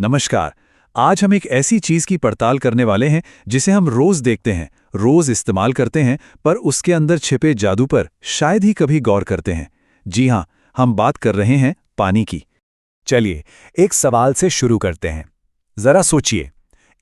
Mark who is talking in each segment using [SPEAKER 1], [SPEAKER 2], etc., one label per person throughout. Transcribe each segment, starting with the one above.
[SPEAKER 1] नमस्कार। आज हम एक ऐसी चीज की पड़ताल करने वाले हैं जिसे हम रोज देखते हैं, रोज इस्तेमाल करते हैं, पर उसके अंदर छिपे जादू पर शायद ही कभी गौर करते हैं। जी हाँ, हम बात कर रहे हैं पानी की।
[SPEAKER 2] चलिए एक सवाल से शुरू करते हैं। जरा सोचिए,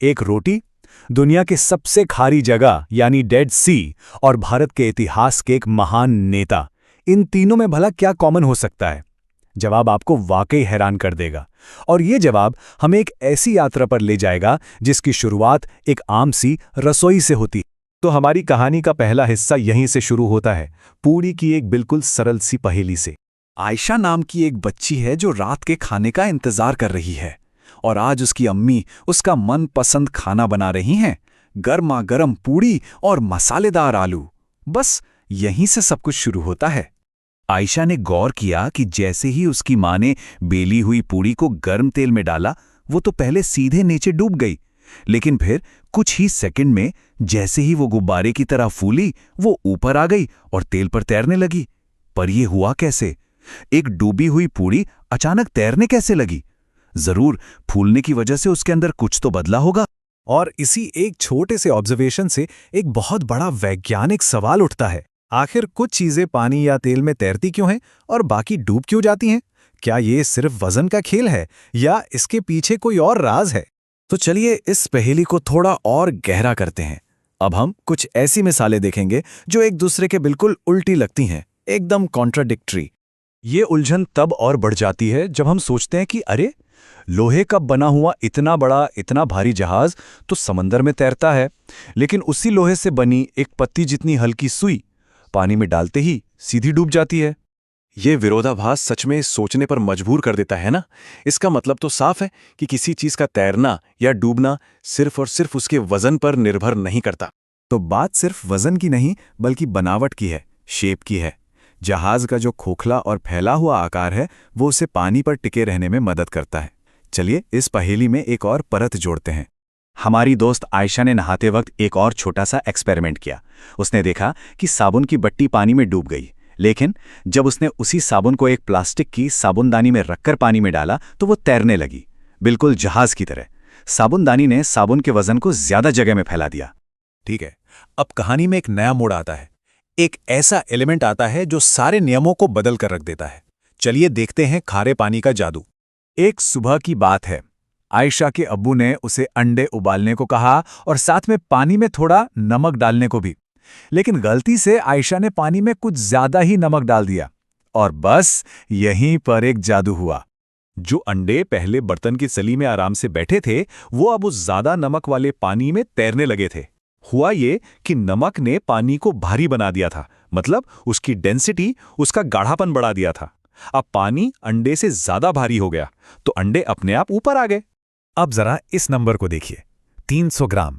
[SPEAKER 2] एक रोटी, दुनिया के सबसे खारी जगह यानी डेड सी, और भारत के इतिहास के एक महान नेता, इन तीनों में भला क्या कॉमन हो सकता है? जवाब आपको वाकई हैरान कर देगा। और ये जवाब हमें एक ऐसी यात्रा पर ले जाएगा जिसकी शुरुआत एक आम सी रसोई से होती। तो हमारी कहानी का पहला हिस्सा यहीं से शुरू होता है, पूरी की एक बिल्कुल सरल सी पहेली से।
[SPEAKER 1] आयशा नाम की एक बच्ची है जो रात के खाने का इंतजार कर रही है, और आज उसकी अम्मी उसका मनपसंद खाना बना रही हैं, गर्मा गर्म पूड़ी और मसालेदार आलू। बस यहीं से सब कुछ शुरू होता है। आयशा ने गौर किया कि जैसे ही उसकी माँ ने बेली हुई पूड़ी को गर्म तेल में डाला, वो तो पहले सीधे नीचे डूब गई, लेकिन फिर कुछ ही सेकंड में जैसे ही वो गुब्बारे की तरह फूली, वो ऊपर आ गई और तेल पर तैरने लगी। पर यह हुआ कैसे? एक डूबी हुई पूड़ी अचानक तैरने कैसे लगी? जरूर फूलने की वजह से उसके अंदर कुछ तो बदला होगा।
[SPEAKER 2] और इसी एक छोटे से ऑब्जर्वेशन से एक बहुत बड़ा वैज्ञानिक सवाल उठता है। आखिर कुछ चीजें पानी या तेल में तैरती क्यों हैं और बाकी डूब क्यों जाती हैं? क्या ये सिर्फ वजन का खेल है या इसके पीछे कोई और राज है?
[SPEAKER 1] तो चलिए इस पहेली को थोड़ा और गहरा करते हैं। अब हम कुछ ऐसी मिसालें देखेंगे जो एक दूसरे के बिल्कुल उल्टी लगती हैं, एकदम कॉन्ट्राडिक्टरी।
[SPEAKER 2] ये उलझन तब और बढ़ जाती है जब हम सोचते हैं कि अरे, लोहे का बना हुआ इतना बड़ा, इतना भारी जहाज तो समंदर में तैरता है, लेकिन उसी लोहे से बनी एक पत्ती जितनी हल्की सुई पानी में डालते ही सीधी डूब जाती है।
[SPEAKER 3] ये विरोधाभास सच में सोचने पर मजबूर कर देता है ना। इसका मतलब तो साफ है कि किसी चीज का तैरना या डूबना सिर्फ और सिर्फ उसके वजन पर निर्भर नहीं करता।
[SPEAKER 1] तो बात सिर्फ वजन की नहीं बल्कि बनावट की है, शेप की है। जहाज का जो खोखला और फैला हुआ आकार है वो उसे पानी पर टिके रहने में मदद करता है। चलिए इस पहेली में एक और परत जोड़ते हैं।
[SPEAKER 2] हमारी दोस्त आयशा ने नहाते वक्त एक और छोटा सा एक्सपेरिमेंट किया। उसने देखा कि साबुन की बट्टी पानी में डूब गई, लेकिन जब उसने उसी साबुन को एक प्लास्टिक की साबुनदानी में रखकर पानी में डाला तो वो तैरने लगी, बिल्कुल जहाज की तरह। साबुनदानी ने साबुन के वजन को ज्यादा जगह में फैला दिया।
[SPEAKER 1] ठीक है, अब कहानी में एक नया मोड़ आता है। एक ऐसा एलिमेंट आता है जो सारे नियमों को बदल कर रख देता है। चलिए देखते हैं खारे पानी का जादू। एक सुबह की बात है। आयशा के अब्बू ने उसे अंडे उबालने को कहा और साथ में पानी में थोड़ा नमक डालने को भी, लेकिन गलती से आयशा ने पानी में कुछ ज्यादा ही नमक डाल दिया, और बस यहीं पर एक जादू हुआ। जो अंडे पहले बर्तन की सली में आराम से बैठे थे, वो अब उस ज्यादा नमक वाले पानी में तैरने लगे थे। हुआ ये कि नमक ने पानी को भारी बना दिया था, मतलब उसकी डेंसिटी, उसका गाढ़ापन बढ़ा दिया था। अब पानी अंडे से ज्यादा भारी हो गया, तो अंडे अपने आप ऊपर आ गए।
[SPEAKER 2] अब जरा इस नंबर को देखिए, 300 ग्राम।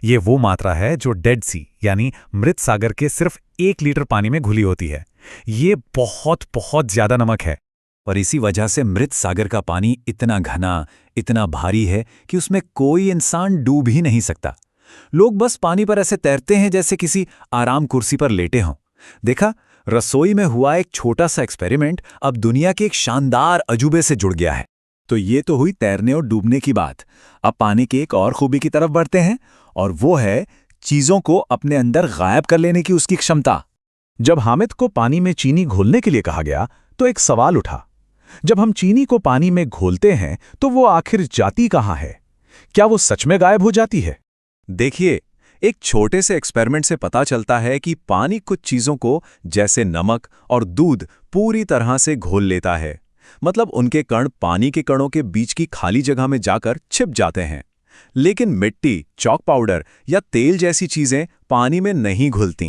[SPEAKER 2] ये वो मात्रा है जो डेड सी यानी मृत सागर के सिर्फ 1 लीटर पानी में घुली होती है। ये बहुत बहुत ज्यादा नमक है,
[SPEAKER 1] और इसी वजह से मृत सागर का पानी इतना घना, इतना भारी है कि उसमें कोई इंसान डूब ही नहीं सकता। लोग बस पानी पर ऐसे तैरते हैं जैसे किसी आराम कुर्सी पर लेटे हों। देखा, रसोई में हुआ एक छोटा सा एक्सपेरिमेंट अब दुनिया के एक शानदार अजूबे से जुड़ गया है। तो ये तो हुई तैरने और डूबने की बात। अब पानी की एक और खूबी की तरफ बढ़ते हैं, और वो है चीजों को अपने अंदर गायब कर लेने की उसकी क्षमता।
[SPEAKER 2] जब हामिद को पानी में चीनी घोलने के लिए कहा गया तो एक सवाल उठा। जब हम चीनी को पानी में घोलते हैं तो वो आखिर जाती कहाँ है? क्या वो सच में गायब हो जाती है?
[SPEAKER 1] देखिए, एक छोटे से एक्सपेरिमेंट से पता चलता है कि पानी कुछ चीजों को, जैसे नमक और दूध, पूरी तरह से घोल लेता है। मतलब उनके कण पानी के कणों के बीच की खाली जगह में जाकर छिप जाते हैं। लेकिन मिट्टी, चॉक पाउडर या तेल जैसी चीजें पानी में नहीं घुलती।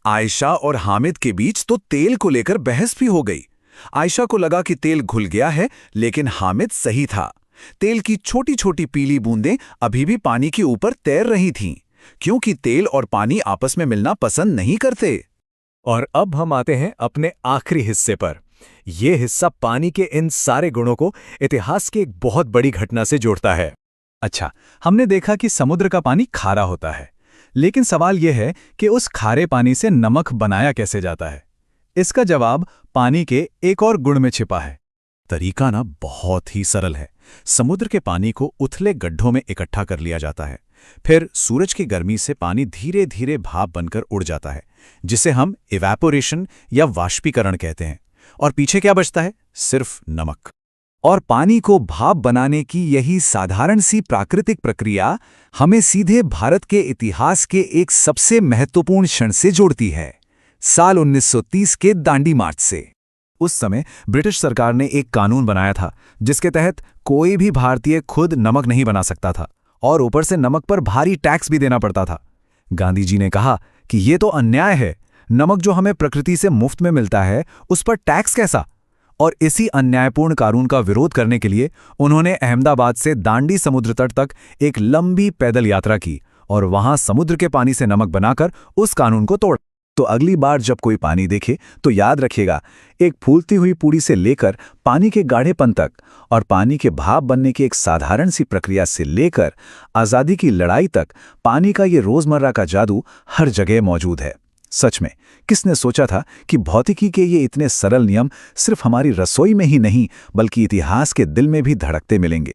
[SPEAKER 1] आयशा और हामिद के बीच तो तेल को लेकर बहस भी हो गई। आयशा को लगा कि तेल घुल गया है, लेकिन हामिद सही था। तेल की छोटी छोटी पीली बूंदें अभी भी पानी के ऊपर तैर रही थीं, क्योंकि तेल और पानी आपस में मिलना पसंद नहीं करते।
[SPEAKER 2] और अब हम आते हैं अपने आखिरी हिस्से पर। यह हिस्सा पानी के इन सारे गुणों को इतिहास की एक बहुत बड़ी घटना से जोड़ता है।
[SPEAKER 1] अच्छा, हमने देखा कि समुद्र का पानी खारा होता है, लेकिन सवाल यह है कि उस खारे पानी से नमक बनाया कैसे जाता है? इसका जवाब पानी के एक और गुण में छिपा है। तरीका ना बहुत ही सरल है। समुद्र के पानी को उथले गड्ढों में इकट्ठा कर लिया जाता है। फिर सूरज की गर्मी से पानी धीरे धीरे भाप बनकर उड़ जाता है, जिसे हम इवैपोरेशन या वाष्पीकरण कहते हैं। और पीछे क्या बचता है? सिर्फ नमक।
[SPEAKER 2] और पानी को भाप बनाने की यही साधारण सी प्राकृतिक प्रक्रिया हमें सीधे भारत के इतिहास के एक सबसे महत्वपूर्ण क्षण से जोड़ती है, साल 1930 के दांडी मार्च से। उस समय ब्रिटिश सरकार ने एक कानून बनाया था जिसके तहत कोई भी भारतीय खुद नमक नहीं बना सकता था, और ऊपर से नमक पर भारी टैक्स भी देना पड़ता था। गांधी जी ने कहा कि ये तो अन्याय है, नमक जो हमें प्रकृति से मुफ्त में मिलता है उस पर टैक्स कैसा? और इसी अन्यायपूर्ण कानून का विरोध करने के लिए उन्होंने अहमदाबाद से दांडी समुद्र तट तक एक लंबी पैदल यात्रा की और वहां समुद्र के पानी से नमक बनाकर उस कानून को तोड़ा। तो अगली बार जब कोई पानी देखे तो याद रखिएगा, एक फूलती हुई पूड़ी से लेकर पानी के गाढ़ेपन तक और पानी के भाप बनने की एक साधारण सी प्रक्रिया से लेकर आज़ादी की लड़ाई तक पानी का ये रोजमर्रा का जादू हर जगह मौजूद है। सच में किसने सोचा था कि भौतिकी के ये इतने सरल नियम सिर्फ हमारी रसोई में ही नहीं बल्कि इतिहास के दिल में भी धड़कते मिलेंगे।